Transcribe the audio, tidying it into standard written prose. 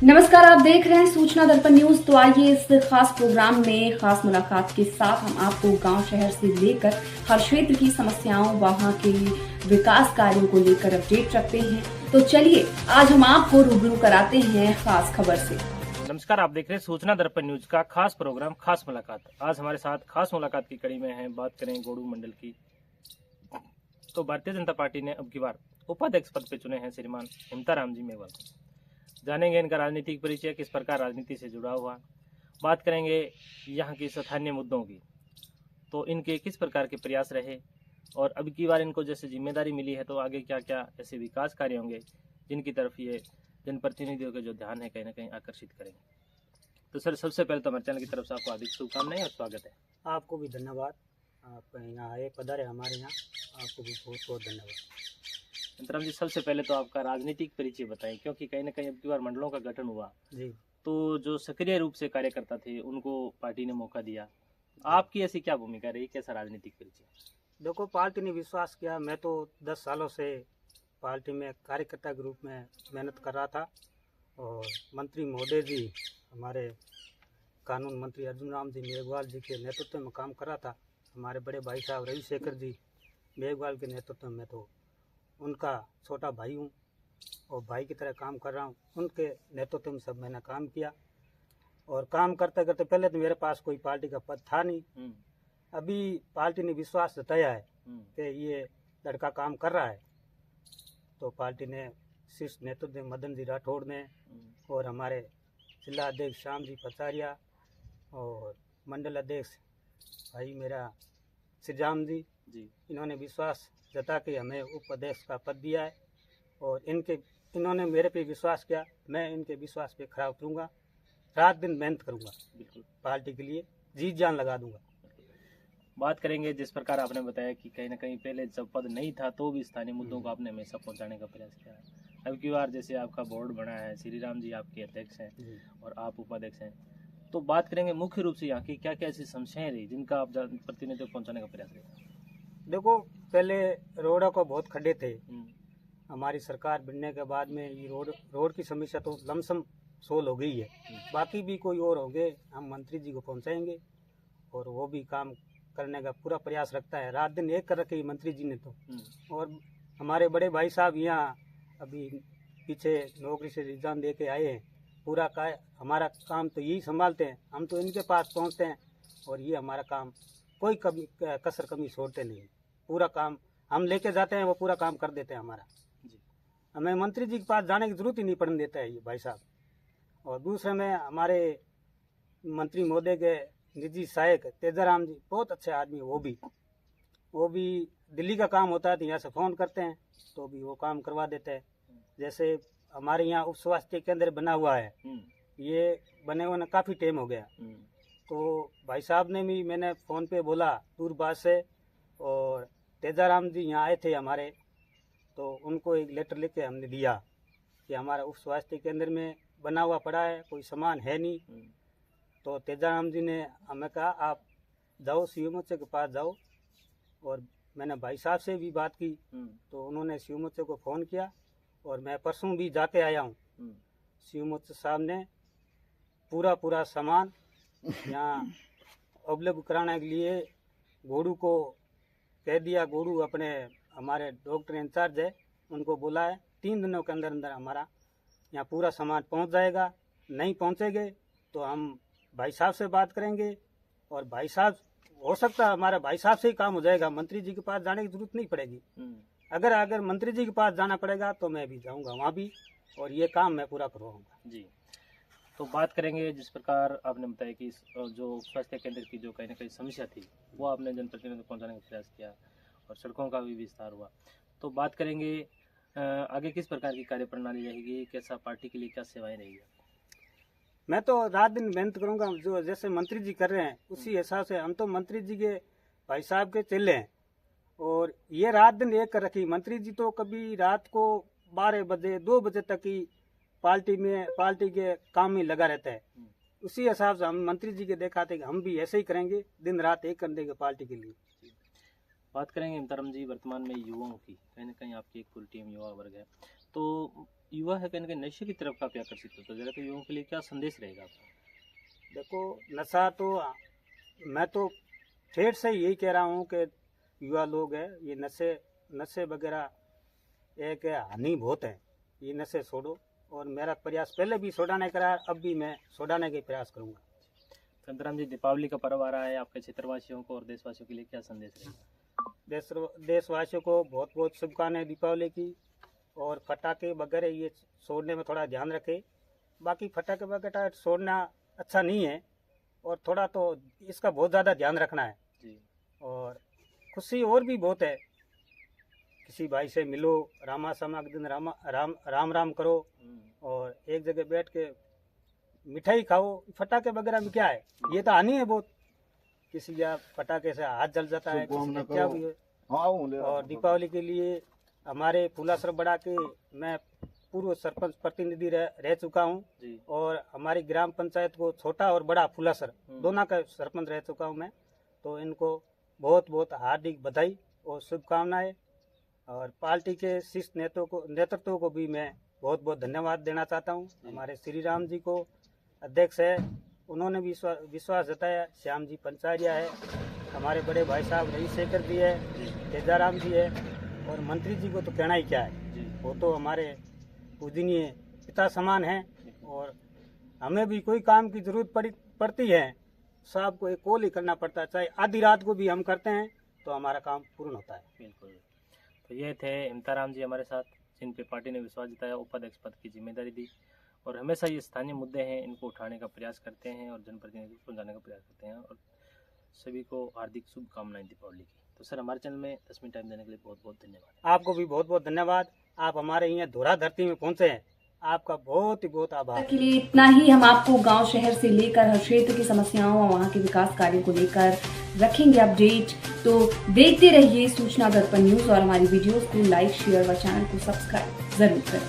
नमस्कार, आप देख रहे हैं सूचना दर्पण न्यूज। तो आइए इस खास प्रोग्राम में खास मुलाकात के साथ हम आपको गांव शहर से लेकर हर क्षेत्र की समस्याओं, वहां के विकास कार्यों को लेकर अपडेट रखते हैं। तो चलिए आज हम आपको रूबरू कराते हैं खास खबर से। नमस्कार, आप देख रहे हैं सूचना दर्पण न्यूज का खास प्रोग्राम खास मुलाकात। आज हमारे साथ खास मुलाकात की कड़ी में हैं, बात करें गोड़ू मंडल की। तो भारतीय जनता पार्टी ने अब की बार उपाध्यक्ष पद पे चुने हैं श्रीमान हिमताराम जी मेघवाल को। जानेंगे इनका राजनीतिक परिचय, किस प्रकार राजनीति से जुड़ा हुआ। बात करेंगे यहाँ की स्थानीय मुद्दों की, तो इनके किस प्रकार के प्रयास रहे और अब की बार इनको जैसे जिम्मेदारी मिली है तो आगे क्या क्या ऐसे विकास कार्य होंगे जिनकी तरफ ये जनप्रतिनिधियों के जो ध्यान है कहीं ना कहीं आकर्षित करेंगे। तो सर, सबसे पहले तो हमारे चैनल की तरफ से आपको हार्दिक शुभकामनाएं और स्वागत है। आपको भी धन्यवाद। आप यहाँ आए, पधारे हमारे यहाँ, आपको भी बहुत बहुत धन्यवाद। अंतराम जी, सबसे पहले तो आपका राजनीतिक परिचय बताएं, क्योंकि कहीं ना कहीं अब की बार मंडलों का गठन हुआ जी, तो जो सक्रिय रूप से कार्यकर्ता थे उनको पार्टी ने मौका दिया। आपकी ऐसी क्या भूमिका रही, कैसा राजनीतिक परिचय? देखो, पार्टी ने विश्वास किया। मैं तो 10 सालों से पार्टी में कार्यकर्ता के रूप में मेहनत कर रहा था और मंत्री महोदय जी, हमारे कानून मंत्री अर्जुन राम जी मेघवाल जी के नेतृत्व में काम कर रहा था। हमारे बड़े भाई साहब रविशेखर जी मेघवाल के नेतृत्व में तो उनका छोटा भाई हूँ और भाई की तरह काम कर रहा हूँ। उनके नेतृत्व में सब मैंने काम किया और काम करते करते पहले तो मेरे पास कोई पार्टी का पद था नहीं। अभी पार्टी ने विश्वास जताया है कि ये लड़का काम कर रहा है, तो पार्टी ने शीर्ष नेतृत्व मदन जी राठौड़ ने और हमारे जिला अध्यक्ष श्याम जी पचारिया और मंडल अध्यक्ष भाई मेरा सिजाम जी, इन्होंने विश्वास जता के हमें उपाध्यक्ष का पद दिया है और इन्होंने मेरे पे विश्वास किया। मैं इनके विश्वास पे खरा उतरूंगा, रात दिन मेहनत करूंगा, बिल्कुल पार्टी के लिए जी जान लगा दूंगा। बात करेंगे जिस प्रकार आपने बताया कि कहीं ना कहीं पहले जब पद नहीं था तो भी स्थानीय मुद्दों को आपने हमेशा पहुंचाने का प्रयास किया है। अब की बार जैसे आपका बोर्ड बना है, श्री राम जी आपके अध्यक्ष हैं और आप उपाध्यक्ष हैं, तो बात करेंगे मुख्य रूप से यहाँ की क्या क्या ऐसी समस्याएं रही जिनका आप प्रतिनिधित्व पहुंचाने का प्रयास किया? देखो, पहले रोडों को बहुत खड्डे थे। हमारी सरकार बनने के बाद में ये रोड की समस्या तो लमसम सोल्व हो गई है। बाकी भी कोई और होंगे, हम मंत्री जी को पहुंचाएंगे और वो भी काम करने का पूरा प्रयास रखता है। रात दिन एक कर रखे मंत्री जी ने तो। और हमारे बड़े भाई साहब यहाँ अभी पीछे नौकरी से रिजाइन दे के आए हैं। पूरा हमारा काम तो यही संभालते हैं, हम तो इनके पास पहुँचते हैं और ये हमारा काम कोई कसर कमी छोड़ते नहीं। पूरा काम हम लेके जाते हैं, वो पूरा काम कर देते हैं हमारा। हमें मंत्री जी के पास जाने की जरूरत ही नहीं पड़ने देता है ये भाई साहब। और दूसरे में हमारे मंत्री महोदय के निजी सहायक तेजाराम जी बहुत अच्छे आदमी, वो भी दिल्ली का काम होता है तो यहाँ से फ़ोन करते हैं तो भी वो काम करवा देते हैं। जैसे हमारे यहाँ उप स्वास्थ्य केंद्र बना हुआ है, ये बने हुए काफ़ी टाइम हो गया, तो भाई साहब ने भी मैंने फ़ोन पे बोला दूरभाष से, और तेजाराम जी यहाँ आए थे हमारे, तो उनको एक लेटर लिख के हमने दिया कि हमारा उप स्वास्थ्य केंद्र में बना हुआ पड़ा है, कोई सामान है नहीं। तो तेजाराम जी ने हमें कहा आप जाओ सीएमओ के पास जाओ, और मैंने भाई साहब से भी बात की तो उन्होंने सीएमओ को फ़ोन किया और मैं परसों भी जाके आया हूँ। सीएमओ साहब ने पूरा सामान यहाँ उपलब्ध कराने के लिए गोड़ू को कह दिया। गोड़ू अपने हमारे डॉक्टर इंचार्ज है, उनको बोला है 3 दिनों के अंदर अंदर हमारा यहाँ पूरा सामान पहुँच जाएगा। नहीं पहुँचेंगे तो हम भाई साहब से बात करेंगे और भाई साहब, हो सकता है हमारा भाई साहब से ही काम हो जाएगा, मंत्री जी के पास जाने की जरूरत नहीं पड़ेगी। अगर मंत्री जी के पास जाना पड़ेगा तो मैं भी जाऊंगा वहाँ भी और ये काम मैं पूरा करवाऊंगा जी। तो बात करेंगे जिस प्रकार आपने बताया कि जो स्वास्थ्य केंद्र की जो कहीं ना कहीं समस्या थी वो आपने जनप्रतिनिधि पहुंचाने का प्रयास किया और सड़कों का भी विस्तार हुआ। तो बात करेंगे आगे किस प्रकार की कार्यप्रणाली रहेगी, कैसा पार्टी के लिए क्या सेवाएं रहेगी? मैं तो रात दिन मेहनत करूंगा, जो जैसे मंत्री जी कर रहे हैं उसी हिसाब से। हम तो मंत्री जी के भाई साहब के चेले हैं और ये रात दिन एक कर रखी। मंत्री जी तो कभी रात को 12 बजे 2 बजे तक ही पार्टी के काम में लगा रहता है। उसी हिसाब से हम मंत्री जी के दिखाते कि हम भी ऐसे ही करेंगे, दिन रात एक कर देंगे पार्टी के लिए। बात करेंगे हिमताराम जी वर्तमान में युवाओं की, कहीं ना कहीं आपकी एक पूरी टीम युवा वर्ग है, तो युवा है कहीं ना कहीं नशे की तरफ काफी आकर्षित होता जा रहा है, तो युवाओं के लिए क्या संदेश रहेगा आपका? देखो, नशा तो मैं तो ठेठ से यही कह रहा हूँ कि युवा लोग है, ये नशे वगैरह एक हानि बहुत है, ये नशे छोड़ो। और मेरा प्रयास पहले भी छुड़ाने का रहा, अब भी मैं छुड़ाने के प्रयास करूँगा। संतराम जी, दीपावली का पर्व आ रहा है, आपके क्षेत्रवासियों को और देशवासियों के लिए क्या संदेश रहेगा? देशवासियों को बहुत बहुत शुभकामनाएं दीपावली की। और फटाके वगैरह ये छोड़ने में थोड़ा ध्यान रखें। बाकी फटाके वगैरह छोड़ना अच्छा नहीं है, और थोड़ा तो इसका बहुत ज़्यादा ध्यान रखना है जी। और खुशी और भी बहुत है, किसी भाई से मिलो, रामा समा के दिन राम राम करो, और एक जगह बैठ के मिठाई खाओ। फटाके वगैरह में क्या है, ये तो हानि है बहुत, किसी का फटाके से हाथ जल जाता है, किसी का क्या भी है। और दीपावली के लिए हमारे फूलासर बड़ा के मैं पूर्व सरपंच प्रतिनिधि रह चुका हूँ, और हमारी ग्राम पंचायत को छोटा और बड़ा फूलासर दोनों का सरपंच रह चुका हूँ मैं। तो इनको बहुत बहुत हार्दिक बधाई और शुभकामनाएं। और पार्टी के शीर्ष नेतृत्व को भी मैं बहुत बहुत धन्यवाद देना चाहता हूँ। हमारे श्री राम जी को अध्यक्ष है, उन्होंने भी विश्वास जताया। श्याम जी पंचारिया है, हमारे बड़े भाई साहब रईस शेखर जी है, तेजाराम जी है, और मंत्री जी को तो कहना ही क्या है, वो तो हमारे पूजनीय पिता समान हैं। और हमें भी कोई काम की जरूरत पड़ती है, साहब को एक कॉल ही करना पड़ता है, चाहे आधी रात को भी हम करते हैं तो हमारा काम पूर्ण होता है। बिल्कुल। तो ये थे हिमताराम जी हमारे साथ, जिन पे पार्टी ने विश्वास जताया, उपाध्यक्ष पद की जिम्मेदारी दी, और हमेशा ये स्थानीय मुद्दे हैं इनको उठाने का प्रयास करते हैं और जनप्रतिनिधियों को पहुंचाने का प्रयास करते हैं। और सभी को हार्दिक शुभकामनाएं दीपावली की। तो सर, हमारे चैनल में 10 मिनट टाइम देने के लिए बहुत बहुत धन्यवाद। आपको भी बहुत बहुत धन्यवाद। आप हमारे यहाँ धोरा धरती में पहुँचे हैं, आपका बहुत ही बहुत आभार। के लिए इतना ही। हम आपको गांव शहर से लेकर हर क्षेत्र की समस्याओं और वहां के विकास कार्यों को लेकर रखेंगे अपडेट। तो देखते रहिए सूचना दर्पण न्यूज, और हमारी वीडियोस को लाइक, शेयर व चैनल को सब्सक्राइब जरूर करें।